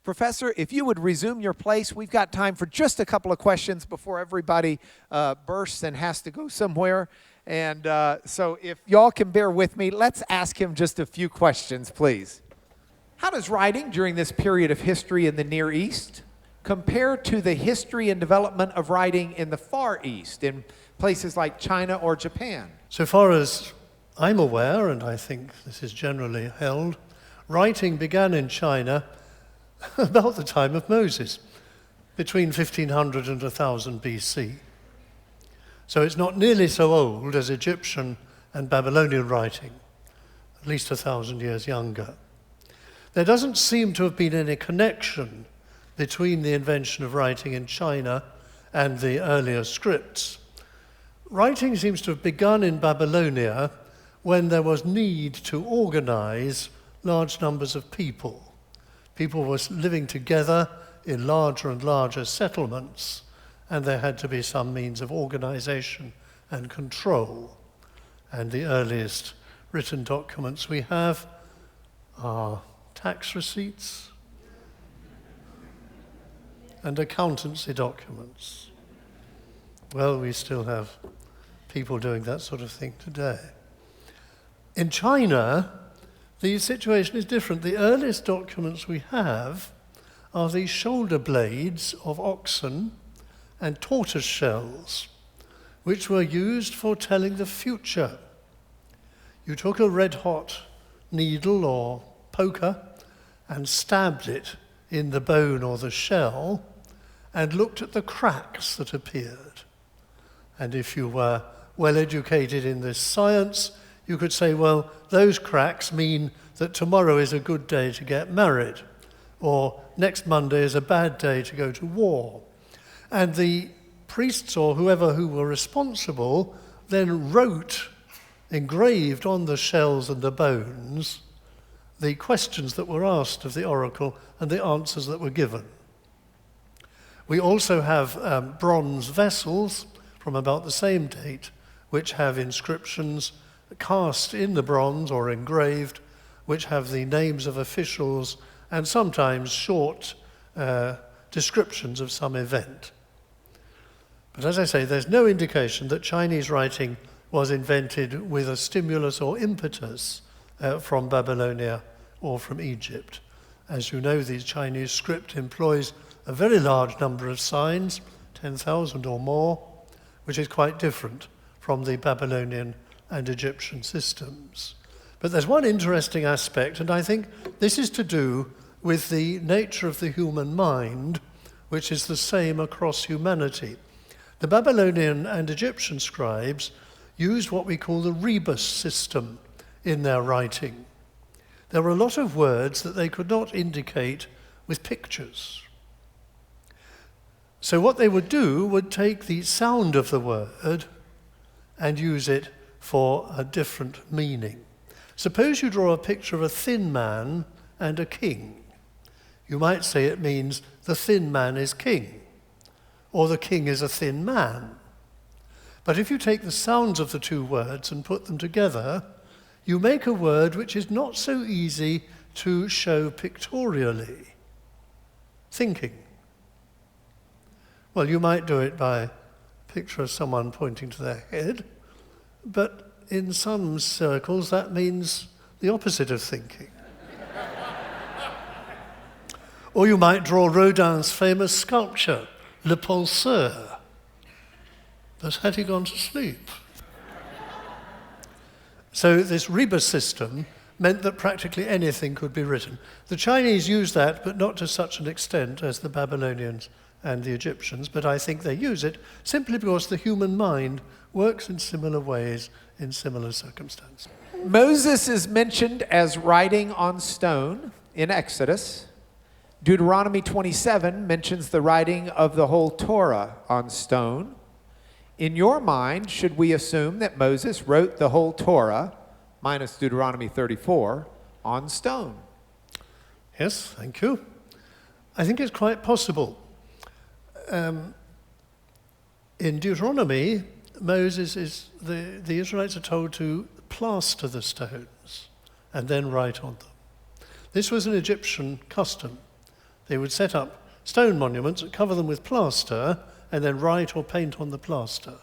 Professor, if you would resume your place, we've got time for just a couple of questions before everybody bursts and has to go somewhere. And so if y'all can bear with me, let's ask him just a few questions, please. How does writing during this period of history in the Near East compare to the history and development of writing in the Far East, in places like China or Japan? So far as I'm aware, and I think this is generally held, writing began in China about the time of Moses, between 1500 and 1000 BC. So it's not nearly so old as Egyptian and Babylonian writing, at least 1,000 years younger. There doesn't seem to have been any connection between the invention of writing in China and the earlier scripts. Writing seems to have begun in Babylonia when there was need to organize large numbers of people. People were living together in larger and larger settlements, and there had to be some means of organization and control. And the earliest written documents we have are tax receipts and accountancy documents. Well, we still have people doing that sort of thing today. In China, the situation is different. The earliest documents we have are the shoulder blades of oxen and tortoise shells, which were used for telling the future. You took a red-hot needle or poker and stabbed it in the bone or the shell and looked at the cracks that appeared. And if you were well educated in this science, you could say, well, those cracks mean that tomorrow is a good day to get married, or next Monday is a bad day to go to war. And the priests or whoever who were responsible then wrote, engraved on the shells and the bones, the questions that were asked of the oracle and the answers that were given. We also have bronze vessels from about the same date, which have inscriptions cast in the bronze or engraved, which have the names of officials and sometimes short descriptions of some event. But as I say, there's no indication that Chinese writing was invented with a stimulus or impetus from Babylonia or from Egypt. As you know, the Chinese script employs a very large number of signs, 10,000 or more, which is quite different from the Babylonian and Egyptian systems. But there's one interesting aspect, and I think this is to do with the nature of the human mind, which is the same across humanity. The Babylonian and Egyptian scribes used what we call the rebus system in their writing. There were a lot of words that they could not indicate with pictures. So what they would do would take the sound of the word and use it for a different meaning. Suppose you draw a picture of a thin man and a king. You might say it means the thin man is king, or the king is a thin man. But if you take the sounds of the two words and put them together, you make a word which is not so easy to show pictorially. Thinking. Well, you might do it by a picture of someone pointing to their head, but in some circles that means the opposite of thinking. Or you might draw Rodin's famous sculpture, Le Penseur. But had he gone to sleep? So this rebus system meant that practically anything could be written. The Chinese used that, but not to such an extent as the Babylonians and the Egyptians, but I think they use it simply because the human mind works in similar ways in similar circumstances. Moses is mentioned as writing on stone in Exodus. Deuteronomy 27 mentions the writing of the whole Torah on stone. In your mind, should we assume that Moses wrote the whole Torah, minus Deuteronomy 34, on stone? Yes, thank you. I think it's quite possible. In Deuteronomy, the Israelites are told to plaster the stones and then write on them. This was an Egyptian custom. They would set up stone monuments and cover them with plaster and then write or paint on the plaster.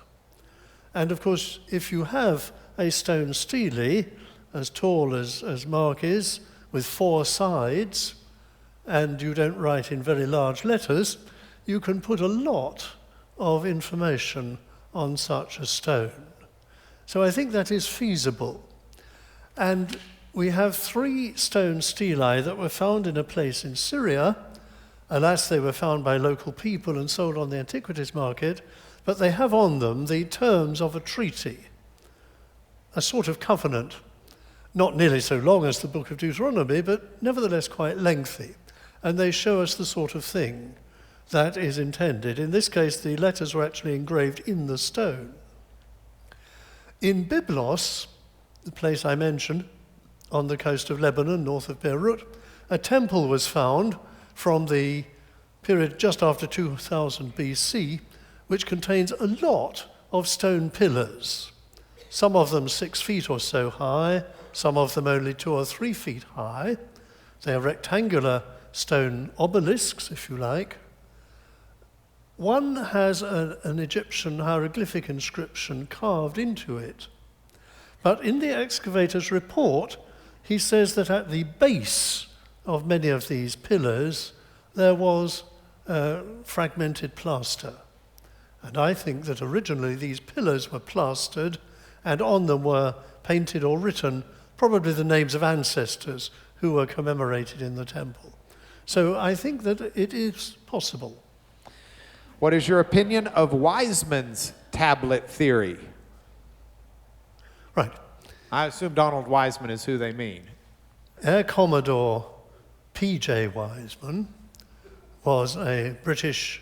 And of course, if you have a stone stele as tall as Mark is, with 4 sides, and you don't write in very large letters, you can put a lot of information on such a stone. So I think that is feasible. And we have 3 stone stelae that were found in a place in Syria. Alas, they were found by local people and sold on the antiquities market, but they have on them the terms of a treaty, a sort of covenant, not nearly so long as the book of Deuteronomy, but nevertheless quite lengthy. And they show us the sort of thing that is intended. In this case, the letters were actually engraved in the stone. In Byblos, the place I mentioned, on the coast of Lebanon, north of Beirut, a temple was found from the period just after 2000 BC, which contains a lot of stone pillars, some of them 6 feet or so high, some of them only 2 or 3 feet high. They are rectangular stone obelisks, if you like. One has an Egyptian hieroglyphic inscription carved into it. But in the excavator's report, he says that at the base of many of these pillars, there was fragmented plaster. And I think that originally these pillars were plastered, and on them were painted or written probably the names of ancestors who were commemorated in the temple. So I think that it is possible. What is your opinion of Wiseman's tablet theory? Right. I assume Donald Wiseman is who they mean. Air Commodore P.J. Wiseman was a British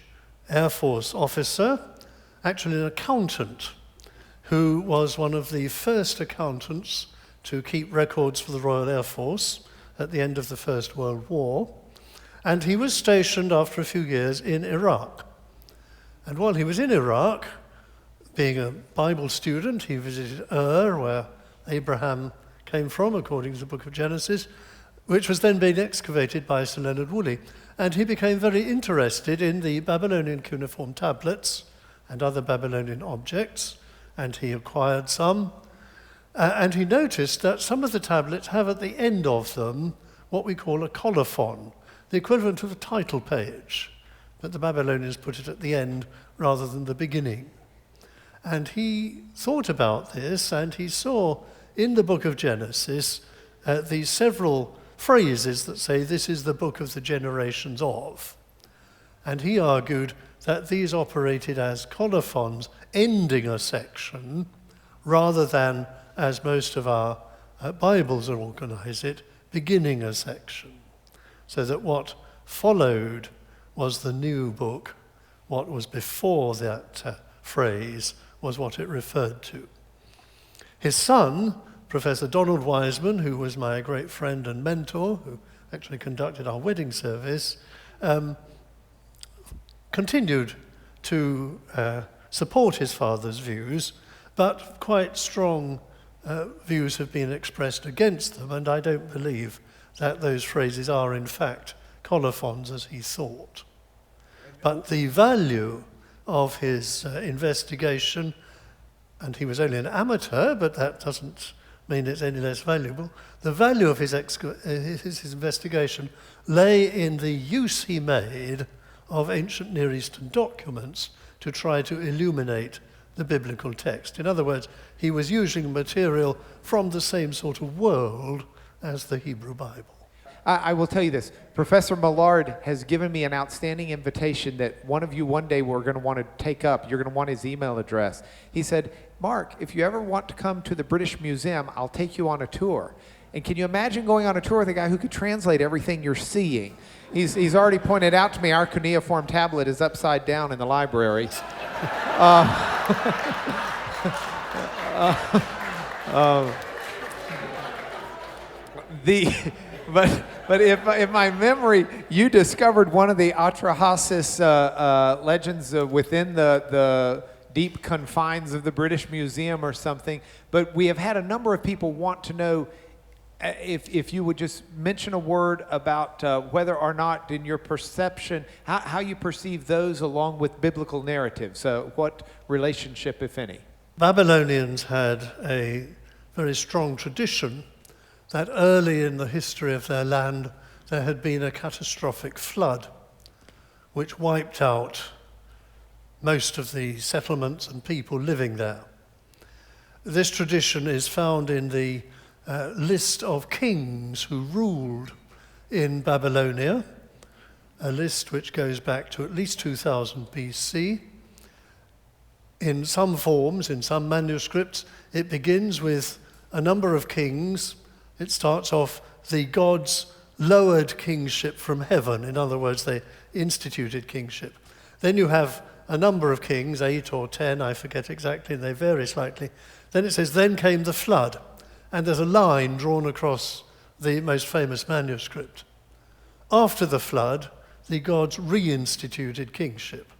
Air Force officer, actually an accountant, who was one of the first accountants to keep records for the Royal Air Force at the end of the First World War. And he was stationed after a few years in Iraq. And while he was in Iraq, being a Bible student, he visited Ur, where Abraham came from, according to the book of Genesis, which was then being excavated by Sir Leonard Woolley. And he became very interested in the Babylonian cuneiform tablets and other Babylonian objects, and he acquired some. And he noticed that some of the tablets have at the end of them what we call a colophon, the equivalent of a title page, but the Babylonians put it at the end rather than the beginning. And he thought about this, and he saw in the book of Genesis these several phrases that say, this is the book of the generations of. And he argued that these operated as colophons ending a section rather than, as most of our Bibles organize it, beginning a section. So that what followed was the new book, what was before that phrase was what it referred to. His son, Professor Donald Wiseman, who was my great friend and mentor, who actually conducted our wedding service, continued to support his father's views, but quite strong views have been expressed against them, and I don't believe that those phrases are in fact colophons as he thought. But the value of his investigation, and he was only an amateur, but that doesn't mean it's any less valuable, the value of his investigation lay in the use he made of ancient Near Eastern documents to try to illuminate the biblical text. In other words, he was using material from the same sort of world as the Hebrew Bible. I will tell you this. Professor Millard has given me an outstanding invitation that one of you one day we're going to want to take up. You're going to want his email address. He said, Mark, if you ever want to come to the British Museum, I'll take you on a tour. And can you imagine going on a tour with a guy who could translate everything you're seeing? He's already pointed out to me our cuneiform tablet is upside down in the library. But if my memory, you discovered one of the Atrahasis legends within the deep confines of the British Museum or something. But we have had a number of people want to know, if you would just mention a word about whether or not, in your perception, how you perceive those along with biblical narratives. What relationship, if any? Babylonians had a very strong tradition that early in the history of their land there had been a catastrophic flood which wiped out most of the settlements and people living there. This tradition is found in the list of kings who ruled in Babylonia, a list which goes back to at least 2000 BC. In some forms, in some manuscripts, it begins with a number of kings. It starts off, the gods lowered kingship from heaven. In other words, they instituted kingship. Then you have a number of kings, 8 or 10, I forget exactly, and they vary slightly. Then it says, then came the flood. And there's a line drawn across the most famous manuscript. After the flood, the gods reinstituted kingship.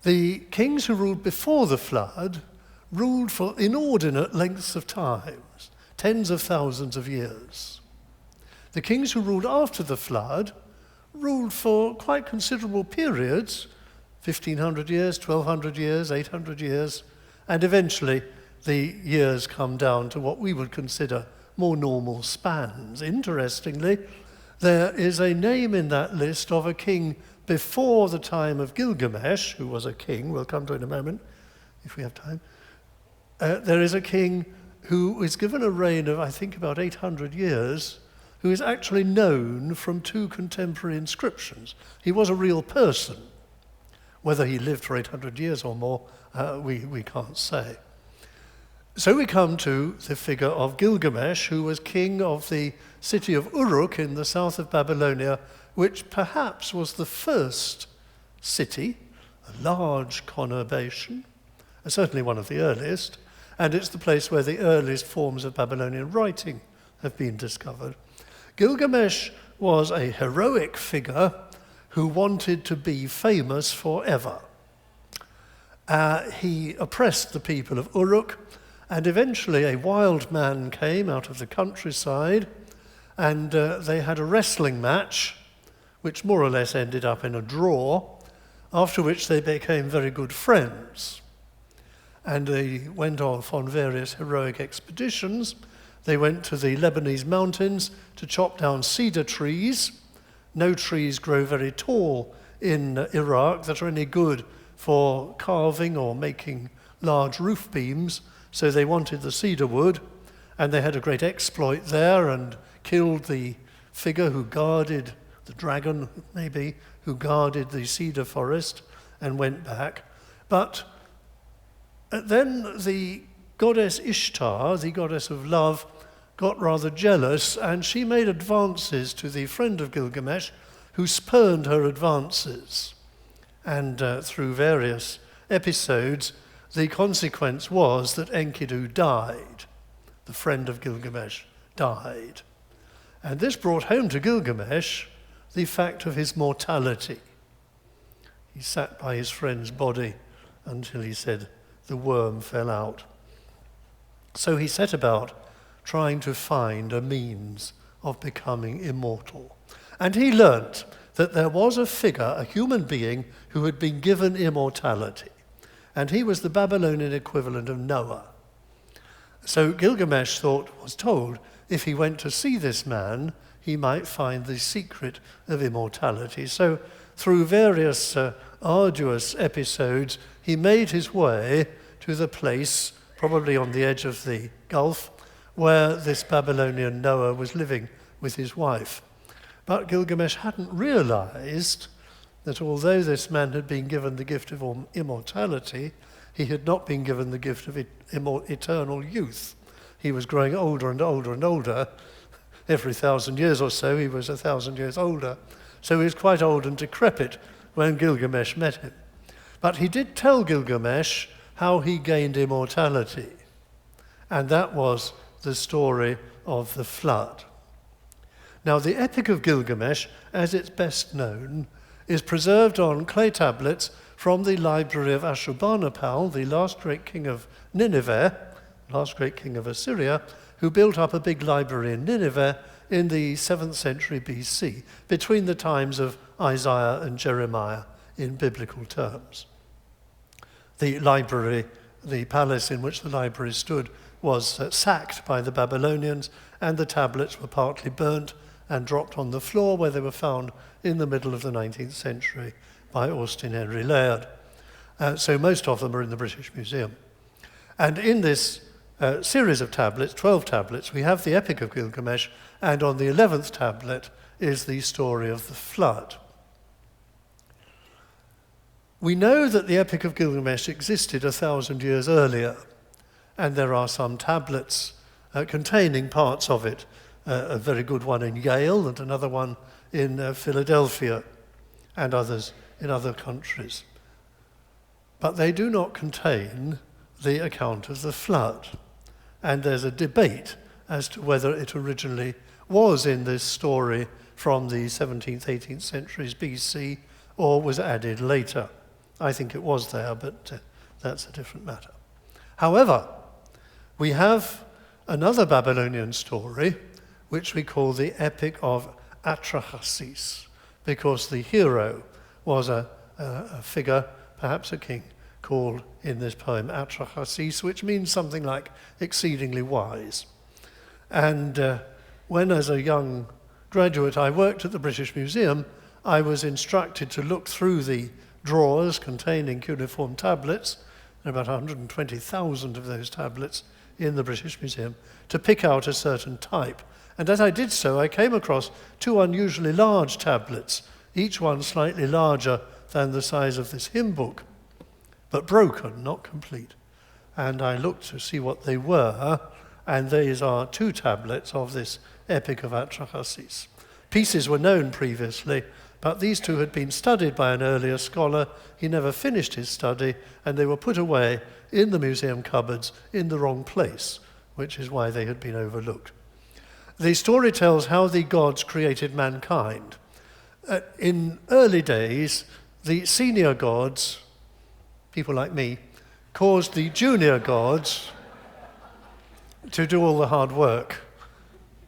The kings who ruled before the flood ruled for inordinate lengths of times, tens of thousands of years. The kings who ruled after the flood ruled for quite considerable periods, 1,500 years, 1,200 years, 800 years, and eventually the years come down to what we would consider more normal spans. Interestingly, there is a name in that list of a king before the time of Gilgamesh, who was a king. We'll come to it in a moment, if we have time. There is a king who is given a reign of, I think, about 800 years, who is actually known from 2 contemporary inscriptions. He was a real person. Whether he lived for 800 years or more, we can't say. So we come to the figure of Gilgamesh, who was king of the city of Uruk in the south of Babylonia, which perhaps was the first city, a large conurbation, certainly one of the earliest, and it's the place where the earliest forms of Babylonian writing have been discovered. Gilgamesh was a heroic figure who wanted to be famous forever. He oppressed the people of Uruk, and eventually a wild man came out of the countryside, and they had a wrestling match, which more or less ended up in a draw, after which they became very good friends. And they went off on various heroic expeditions. They went to the Lebanese mountains to chop down cedar trees. No trees grow very tall in Iraq that are any good for carving or making large roof beams, so they wanted the cedar wood, and they had a great exploit there and killed the figure who guarded, the dragon maybe, who guarded the cedar forest and went back. But then the goddess Ishtar, the goddess of love, got rather jealous, and she made advances to the friend of Gilgamesh, who spurned her advances. And through various episodes, the consequence was that Enkidu died. The friend of Gilgamesh died. And this brought home to Gilgamesh the fact of his mortality. He sat by his friend's body until he said the worm fell out. So he set about trying to find a means of becoming immortal. And he learnt that there was a figure, a human being, who had been given immortality. And he was the Babylonian equivalent of Noah. So Gilgamesh was told, if he went to see this man, he might find the secret of immortality. So through various arduous episodes, he made his way to the place, probably on the edge of the Gulf, where this Babylonian Noah was living with his wife. But Gilgamesh hadn't realized that although this man had been given the gift of immortality, he had not been given the gift of eternal youth. He was growing older and older and older. Every 1,000 years or so, he was 1,000 years older. So he was quite old and decrepit when Gilgamesh met him. But he did tell Gilgamesh how he gained immortality. And that was the story of the flood. Now, the Epic of Gilgamesh, as it's best known, is preserved on clay tablets from the library of Ashurbanipal, the last great king of Nineveh, last great king of Assyria, who built up a big library in Nineveh in the 7th century BC, between the times of Isaiah and Jeremiah in biblical terms. The library, the palace in which the library stood, was sacked by the Babylonians, and the tablets were partly burnt and dropped on the floor, where they were found in the middle of the 19th century by Austin Henry Layard. So most of them are in the British Museum. And in this series of tablets, 12 tablets, we have the Epic of Gilgamesh, and on the 11th tablet is the story of the flood. We know that the Epic of Gilgamesh existed 1,000 years earlier, and there are some tablets containing parts of it, a very good one in Yale and another one in Philadelphia and others in other countries. But they do not contain the account of the flood. And there's a debate as to whether it originally was in this story from the 17th, 18th centuries BC or was added later. I think it was there, but that's a different matter. However, we have another Babylonian story, which we call the Epic of Atrahasis, because the hero was a figure, perhaps a king, called in this poem Atrahasis, which means something like exceedingly wise. And when, as a young graduate, I worked at the British Museum, I was instructed to look through the drawers containing cuneiform tablets, there are about 120,000 of those tablets in the British Museum, to pick out a certain type. And as I did so, I came across two unusually large tablets, each one slightly larger than the size of this hymn book, but broken, not complete. And I looked to see what they were, and these are two tablets of this Epic of Atrahasis. Pieces were known previously, but these two had been studied by an earlier scholar. He never finished his study, and they were put away in the museum cupboards in the wrong place, which is why they had been overlooked. The story tells how the gods created mankind. In early days, the senior gods, people like me, caused the junior gods to do all the hard work,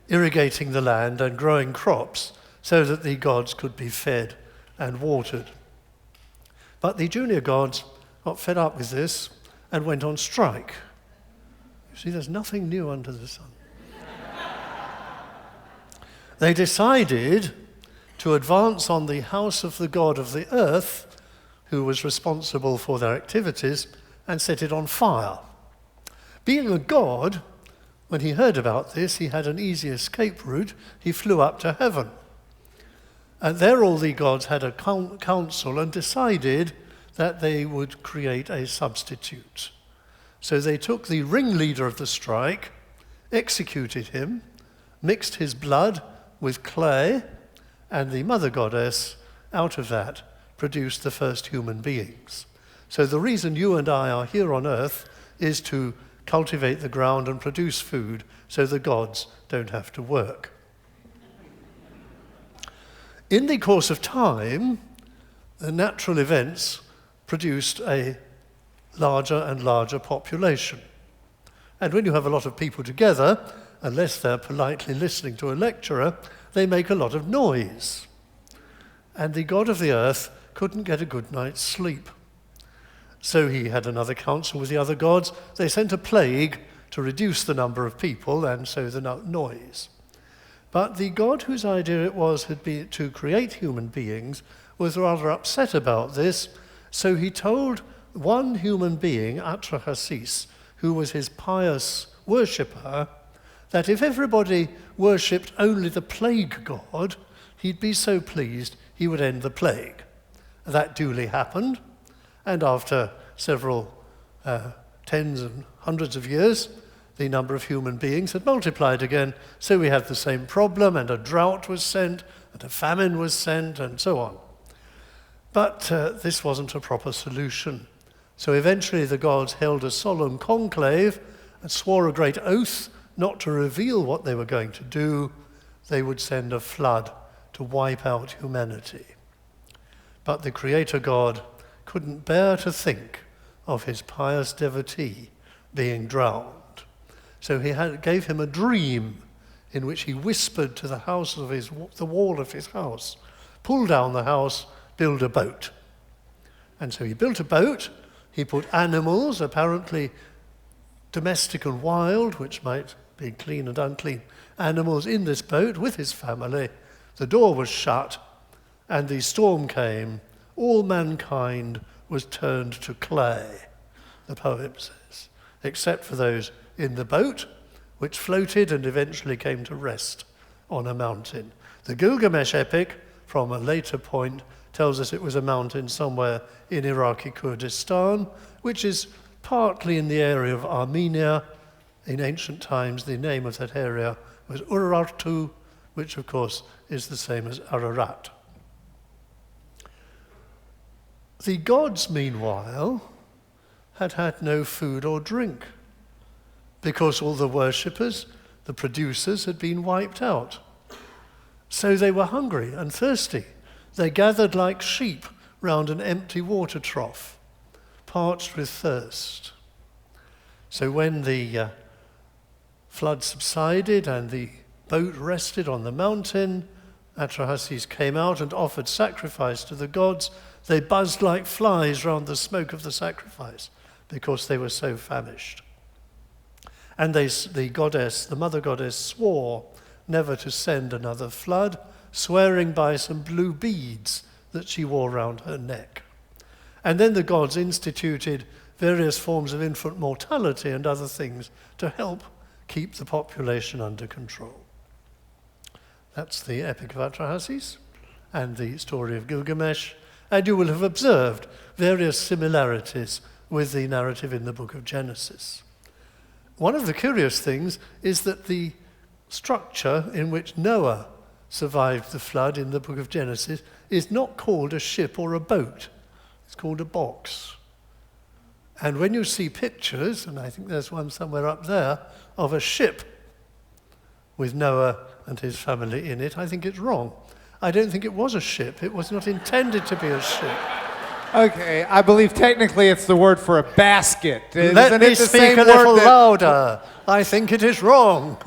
irrigating the land and growing crops so that the gods could be fed and watered. But the junior gods got fed up with this and went on strike. You see, there's nothing new under the sun. They decided to advance on the house of the god of the earth, who was responsible for their activities, and set it on fire. Being a god, when he heard about this, he had an easy escape route. He flew up to heaven. And there all the gods had a council and decided that they would create a substitute. So they took the ringleader of the strike, executed him, mixed his blood with clay, and the mother goddess, out of that, produced the first human beings. So the reason you and I are here on earth is to cultivate the ground and produce food so the gods don't have to work. In the course of time, the natural events produced a larger and larger population. And when you have a lot of people together, unless they're politely listening to a lecturer, they make a lot of noise. And the god of the earth couldn't get a good night's sleep. So he had another council with the other gods. They sent a plague to reduce the number of people and so the noise. But the god whose idea it was had been to create human beings was rather upset about this, so he told one human being, Atrahasis, who was his pious worshipper, that if everybody worshipped only the plague god, he'd be so pleased he would end the plague. That duly happened, and after several tens and hundreds of years, the number of human beings had multiplied again, so we had the same problem, and a drought was sent, and a famine was sent, and so on. But this wasn't a proper solution. So eventually the gods held a solemn conclave and swore a great oath not to reveal what they were going to do. They would send a flood to wipe out humanity. But the Creator God couldn't bear to think of his pious devotee being drowned. So he gave him a dream in which he whispered to the wall of his house, pull down the house, build a boat. And so he built a boat. He put animals, apparently domestic and wild, which might be clean and unclean, animals in this boat with his family. The door was shut, and the storm came. All mankind was turned to clay, the poem says, except for those in the boat, which floated and eventually came to rest on a mountain. The Gilgamesh epic, from a later point, tells us it was a mountain somewhere in Iraqi Kurdistan, which is partly in the area of Armenia. In ancient times, the name of that area was Urartu, which of course is the same as Ararat. The gods, meanwhile, had had no food or drink, because all the worshippers, the producers, had been wiped out. So they were hungry and thirsty. They gathered like sheep round an empty water trough, parched with thirst. So when the flood subsided and the boat rested on the mountain, Atrahasis came out and offered sacrifice to the gods. They buzzed like flies round the smoke of the sacrifice because they were so famished. And the mother goddess, swore never to send another flood, swearing by some blue beads that she wore round her neck. And then the gods instituted various forms of infant mortality and other things to help keep the population under control. That's the Epic of Atrahasis and the story of Gilgamesh. And you will have observed various similarities with the narrative in the book of Genesis. One of the curious things is that the structure in which Noah survived the flood in the book of Genesis is not called a ship or a boat. It's called a box. And when you see pictures, and I think there's one somewhere up there, of a ship with Noah and his family in it, I think it's wrong. I don't think it was a ship. It was not intended to be a ship. Okay, I believe technically it's the word for a basket. Let me speak a little louder. I think it is wrong.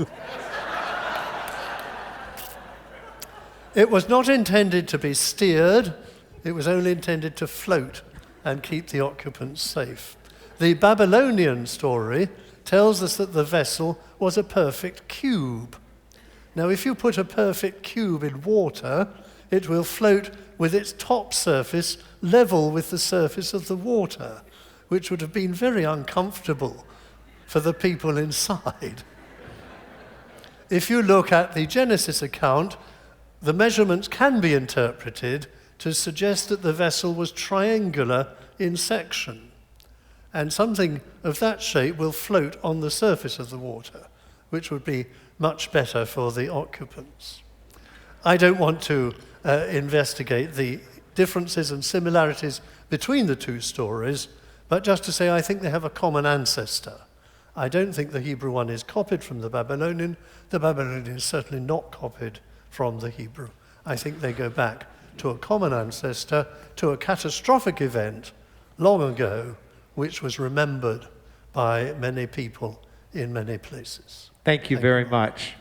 It was not intended to be steered. It was only intended to float and keep the occupants safe. The Babylonian story tells us that the vessel was a perfect cube. Now, if you put a perfect cube in water, it will float with its top surface level with the surface of the water, which would have been very uncomfortable for the people inside. If you look at the Genesis account, the measurements can be interpreted to suggest that the vessel was triangular in section, and something of that shape will float on the surface of the water, which would be much better for the occupants. I don't want to investigate the differences and similarities between the two stories, but just to say I think they have a common ancestor. I don't think the Hebrew one is copied from the Babylonian. The Babylonian is certainly not copied from the Hebrew. I think they go back to a common ancestor, to a catastrophic event long ago, which was remembered by many people in many places. Thank you very much.